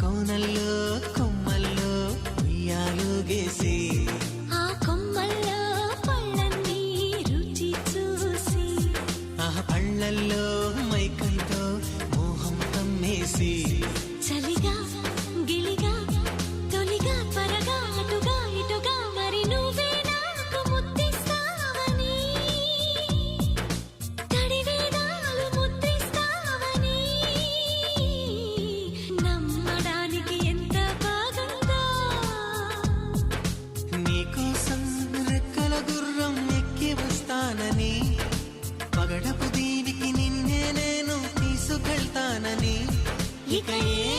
కోనల్లో కొమ్మల్లో ఉయ్యాలుగేసి ఆ కొమ్మల్లో పళ్ళన్నీ రుచి చూసి ఆ పళ్ళల్లో మైకంతో మోహం కమ్మేసి చలిగా గిలిగా తొలిగా త్వరగా అటుగా ఇటుగా మరి నువ్వే నాకు ముద్దిస్తావని తడివేదాలు ముద్దిస్తావని నమ్మడానికి ఎంత బాగుందో నీకోసం రెక్కల గుర్రం ఎక్కి వస్తానని పగడపు దీవికి నిన్నే నేను తీసుకెళ్తానని ఇక ఏ